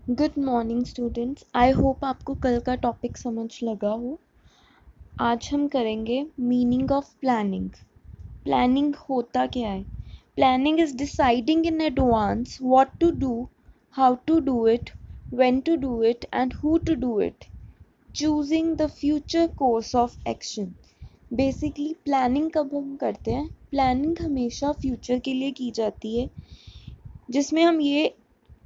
Good morning students. I hope आपको कल का टॉपिक समझ लगा हो। आज हम करेंगे मीनिंग ऑफ प्लानिंग। प्लानिंग होता क्या है? Planning is deciding in advance what to do, how to do it, when to do it and who to do it, choosing the future course of action. Basically planning कब हम करते हैं? Planning हमेशा future के लिए की जाती है, जिसमें हम ये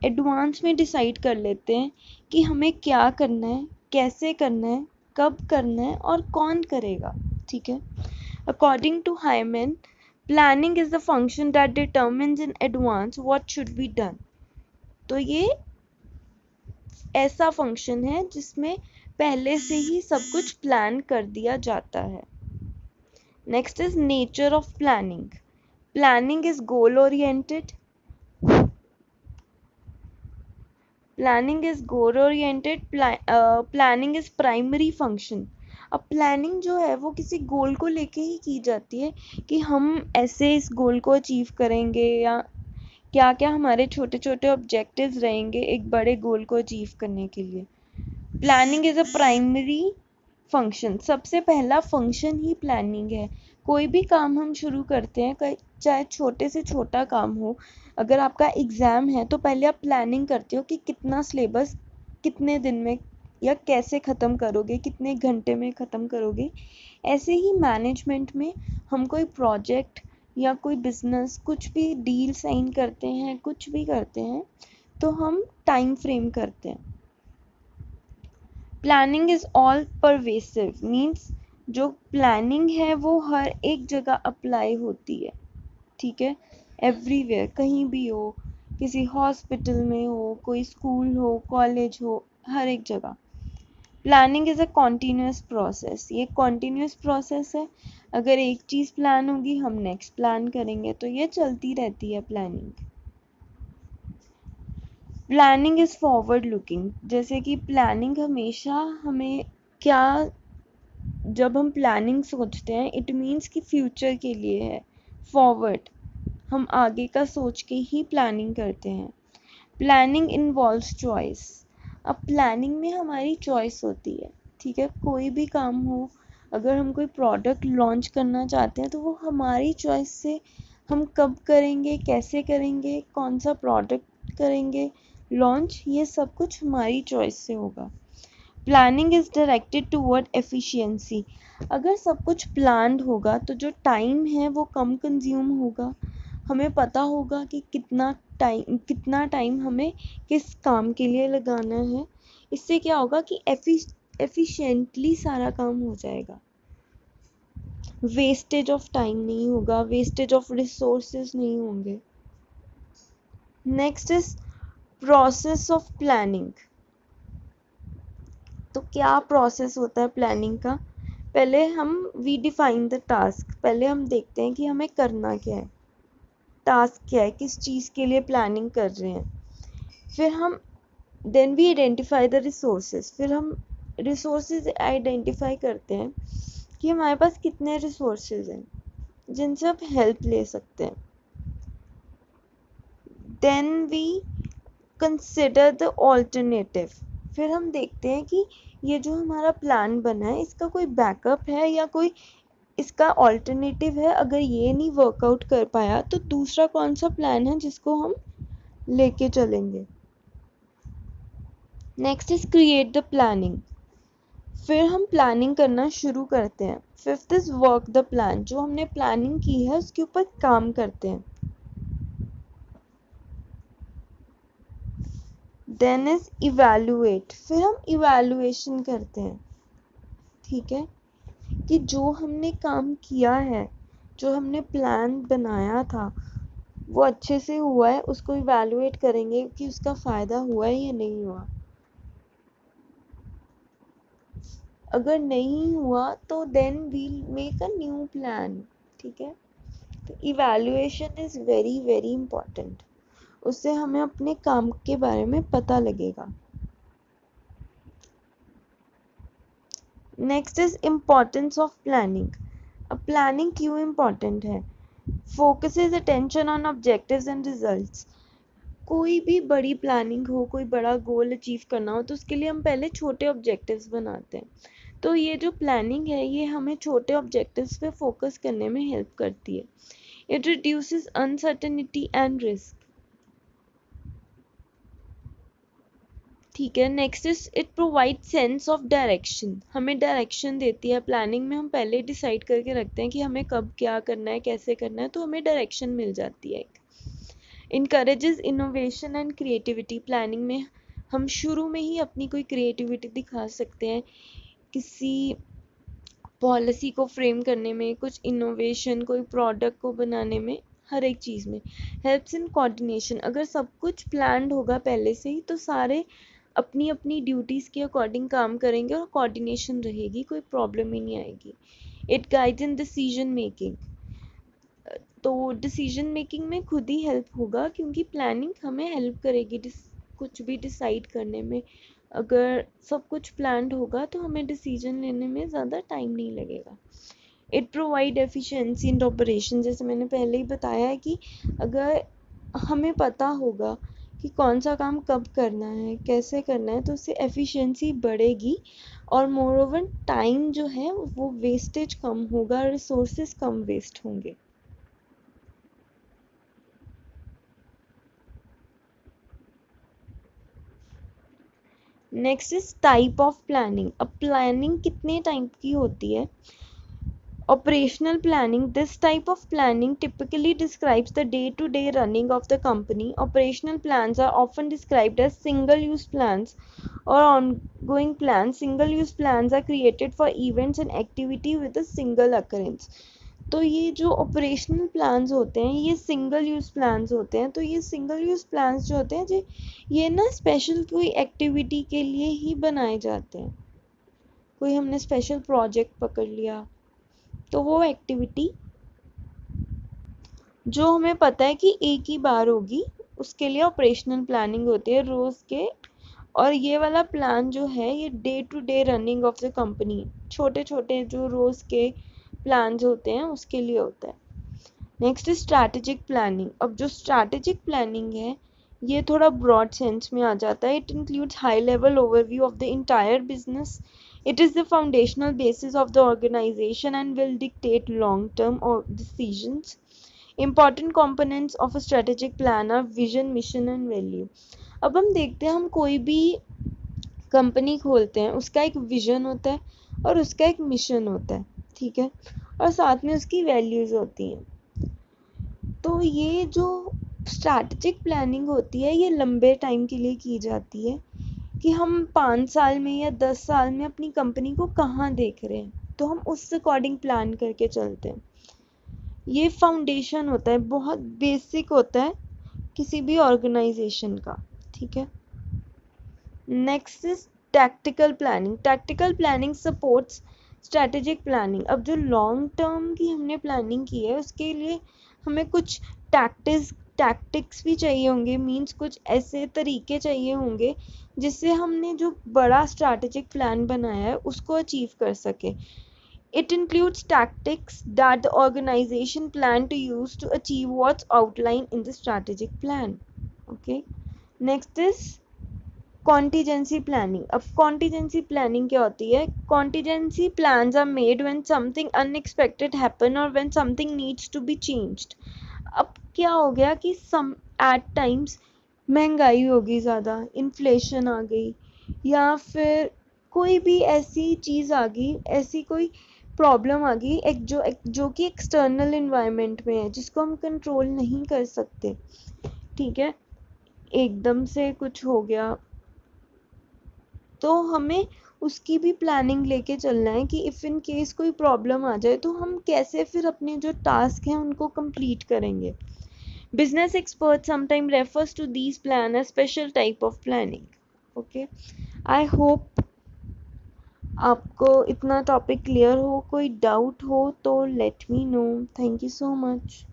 एडवांस में डिसाइड कर लेते हैं कि हमें क्या करना है, कैसे करना है, कब करना है और कौन करेगा। ठीक है। According to Haimann, planning is the function that determines in advance what should be done. तो ये ऐसा फंक्शन है जिसमें पहले से ही सब कुछ प्लान कर दिया जाता है। Next is nature of planning. Planning is goal oriented. Planning is goal oriented. Planning is primary function. अब प्लानिंग जो है वो किसी गोल को लेके ही की जाती है कि हम ऐसे इस गोल को अचीव करेंगे, या क्या क्या हमारे छोटे छोटे ऑब्जेक्टिव्स रहेंगे एक बड़े गोल को अचीव करने के लिए। Planning is a primary function. सबसे पहला फंक्शन ही प्लानिंग है। कोई भी काम हम शुरू करते हैं, चाहे छोटे से छोटा काम हो। अगर आपका एग्ज़ाम है तो पहले आप प्लानिंग करते हो कि कितना सिलेबस कितने दिन में या कैसे ख़त्म करोगे, कितने घंटे में ख़त्म करोगे। ऐसे ही मैनेजमेंट में हम कोई प्रोजेक्ट या कोई बिजनेस, कुछ भी डील साइन करते हैं, कुछ भी करते हैं तो हम टाइम फ्रेम करते हैं। Planning is all pervasive, means जो प्लानिंग है वो हर एक जगह अप्लाई होती है। ठीक है। एवरीवेयर, कहीं भी हो, किसी हॉस्पिटल में हो, कोई स्कूल हो, कॉलेज हो, हर एक जगह। Planning is a continuous process. ये कॉन्टीन्यूस प्रोसेस है। अगर एक चीज़ प्लान होगी हम नेक्स्ट प्लान करेंगे, तो ये चलती रहती है planning. Planning is forward looking. जैसे कि प्लानिंग हमेशा हमें क्या, जब हम प्लानिंग सोचते हैं इट मीन्स कि फ्यूचर के लिए है। फॉरवर्ड, हम आगे का सोच के ही प्लानिंग करते हैं। Planning involves choice. अब प्लानिंग में हमारी चॉइस होती है। ठीक है। कोई भी काम हो, अगर हम कोई प्रोडक्ट लॉन्च करना चाहते हैं तो वो हमारी चॉइस से हम कब करेंगे, कैसे करेंगे, कौन सा प्रोडक्ट करेंगे लॉन्च, ये सब कुछ हमारी चॉइस से होगा। Planning is directed toward efficiency. अगर सब कुछ प्लान्ड होगा तो जो टाइम है वो कम कंज्यूम होगा। हमें पता होगा कि कितना टाइम हमें किस काम के लिए लगाना है। इससे क्या होगा कि एफिशिएंटली सारा काम हो जाएगा। वेस्टेज ऑफ टाइम नहीं होगा, वेस्टेज ऑफ रिसोर्सेज नहीं होंगे। Next is process of planning. तो क्या प्रोसेस होता है प्लानिंग का? पहले हम वी डिफाइन द टास्क। पहले हम देखते हैं कि हमें करना क्या है, टास्क क्या है, किस चीज़ के लिए प्लानिंग कर रहे हैं। फिर हम then we identify the resources. फिर हम रिसोर्सेज आइडेंटिफाई करते हैं कि हमारे पास कितने रिसोर्सेज हैं जिनसे आप हेल्प ले सकते हैं। Then we consider the alternative. फिर हम देखते हैं कि ये जो हमारा प्लान बना है इसका कोई बैकअप है या कोई इसका ऑल्टरनेटिव है। अगर ये नहीं वर्कआउट कर पाया तो दूसरा कौन सा प्लान है जिसको हम लेके चलेंगे। Next is create the planning. फिर हम प्लानिंग करना शुरू करते हैं। Fifth is work the plan. जो हमने प्लानिंग की है उसके ऊपर काम करते हैं। Then is evaluate. फिर हम इवैल्यूएशन करते हैं। ठीक है, कि जो हमने काम किया है, जो हमने प्लान बनाया था वो अच्छे से हुआ है, उसको इवैल्यूएट करेंगे कि उसका फ़ायदा हुआ है या नहीं हुआ। अगर नहीं हुआ तो then we'll make a new plan. ठीक है। तो evaluation is very very important. उससे हमें अपने काम के बारे में पता लगेगा। Next is importance of planning. अब प्लानिंग क्यों इम्पॉर्टेंट है? Focuses attention on objectives and results. कोई भी बड़ी प्लानिंग हो, कोई बड़ा गोल अचीव करना हो, तो उसके लिए हम पहले छोटे ऑब्जेक्टिव्स बनाते हैं। तो ये जो प्लानिंग है ये हमें छोटे ऑब्जेक्टिव्स पे फोकस करने में हेल्प करती है। It reduces uncertainty and risk. ठीक है, next is it provide sense of direction. हमें डायरेक्शन देती है। प्लानिंग में हम पहले डिसाइड करके रखते हैं कि हमें कब क्या करना है, कैसे करना है, तो हमें डायरेक्शन मिल जाती है। Encourages innovation and creativity. Planning में हम शुरू में ही अपनी कोई क्रिएटिविटी दिखा सकते हैं, किसी पॉलिसी को फ्रेम करने में, कुछ इनोवेशन, कोई प्रोडक्ट को बनाने में, हर एक चीज़ में। Helps in coordination. अगर सब कुछ प्लान्ड होगा पहले से ही तो सारे अपनी अपनी ड्यूटीज़ के अकॉर्डिंग काम करेंगे और कोऑर्डिनेशन रहेगी, कोई प्रॉब्लम ही नहीं आएगी। It guides in decision making. तो डिसीजन मेकिंग में खुद ही हेल्प होगा, क्योंकि प्लानिंग हमें हेल्प करेगी कुछ भी डिसाइड करने में। अगर सब कुछ प्लान्ड होगा तो हमें डिसीजन लेने में ज़्यादा टाइम नहीं लगेगा। It provide efficiency in operation. जैसे मैंने पहले ही बताया है कि अगर हमें पता होगा कि कौन सा काम कब करना है, कैसे करना है, तो उससे एफिशिएंसी बढ़ेगी और मोर ओवर टाइम जो है वो वेस्टेज कम होगा, रिसोर्सेज कम वेस्ट होंगे। Next is type of planning. अब प्लानिंग कितने टाइप की होती है? Operational planning. This type of planning typically describes the day-to-day running of the company. Operational plans are often described as single-use plans or ongoing plans. Single-use plans are created for events and activity with a single occurrence. तो ये जो operational plans होते हैं ये single use plans होते हैं। तो ये सिंगल यूज़ प्लान्स जो होते हैं जी, ये ना स्पेशल कोई एक्टिविटी के लिए ही बनाए जाते हैं। कोई हमने स्पेशल प्रोजेक्ट पकड़ लिया तो वो एक्टिविटी जो हमें पता है कि एक ही बार होगी, उसके लिए ऑपरेशनल प्लानिंग होती है रोज़ के। और ये वाला प्लान जो है ये day to day running of the company, छोटे छोटे जो रोज़ के प्लान्स होते हैं उसके लिए होता है। Next strategic planning. अब जो स्ट्रैटेजिक प्लानिंग है ये थोड़ा ब्रॉड सेंस में आ जाता है। It includes high level overview of the entire business. It is the foundational basis of the organization and will dictate long-term decisions. Important components of a strategic plan are vision, mission and value. अब हम देखते हैं, हम कोई भी company खोलते हैं उसका एक विजन होता है और उसका एक मिशन होता है, ठीक है, और साथ में उसकी वैल्यूज़ होती हैं। तो ये जो स्ट्रैटेजिक प्लानिंग होती है ये लंबे टाइम के लिए की जाती है कि हम 5 साल में या 10 साल में अपनी कंपनी को कहाँ देख रहे हैं, तो हम उस अकॉर्डिंग प्लान करके चलते हैं। ये फाउंडेशन होता है, बहुत बेसिक होता है किसी भी ऑर्गेनाइजेशन का, ठीक है। Next is tactical planning. Tactical planning supports strategic planning. अब जो लॉन्ग टर्म की हमने प्लानिंग की है उसके लिए हमें कुछ टैक्टिक्स भी चाहिए होंगे, मीन्स कुछ ऐसे तरीके चाहिए होंगे जिससे हमने जो बड़ा स्ट्रैटेजिक प्लान बनाया है उसको अचीव कर सके। It includes tactics that the organization plan to use to achieve what's outlined in the strategic plan. Okay. Next is contingency planning. अब contingency planning क्या होती है? Contingency plans are made when something unexpected happen or when something needs to be changed. अब क्या हो गया कि at times महंगाई होगी ज़्यादा, इन्फ्लेशन आ गई, या फिर कोई भी ऐसी चीज़ आ गई, ऐसी कोई प्रॉब्लम आ गई एक जो कि एक्सटर्नल इन्वायरमेंट में है जिसको हम कंट्रोल नहीं कर सकते, ठीक है, एकदम से कुछ हो गया, तो हमें उसकी भी प्लानिंग लेके चलना है कि इफ़ इन केस कोई प्रॉब्लम आ जाए तो हम कैसे फिर अपने जो टास्क हैं उनको कंप्लीट करेंगे। Business experts sometimes refers to these plan as special type of planning. Okay, I hope आपको इतना टॉपिक क्लियर हो। कोई डाउट हो तो let me know. Thank you so much.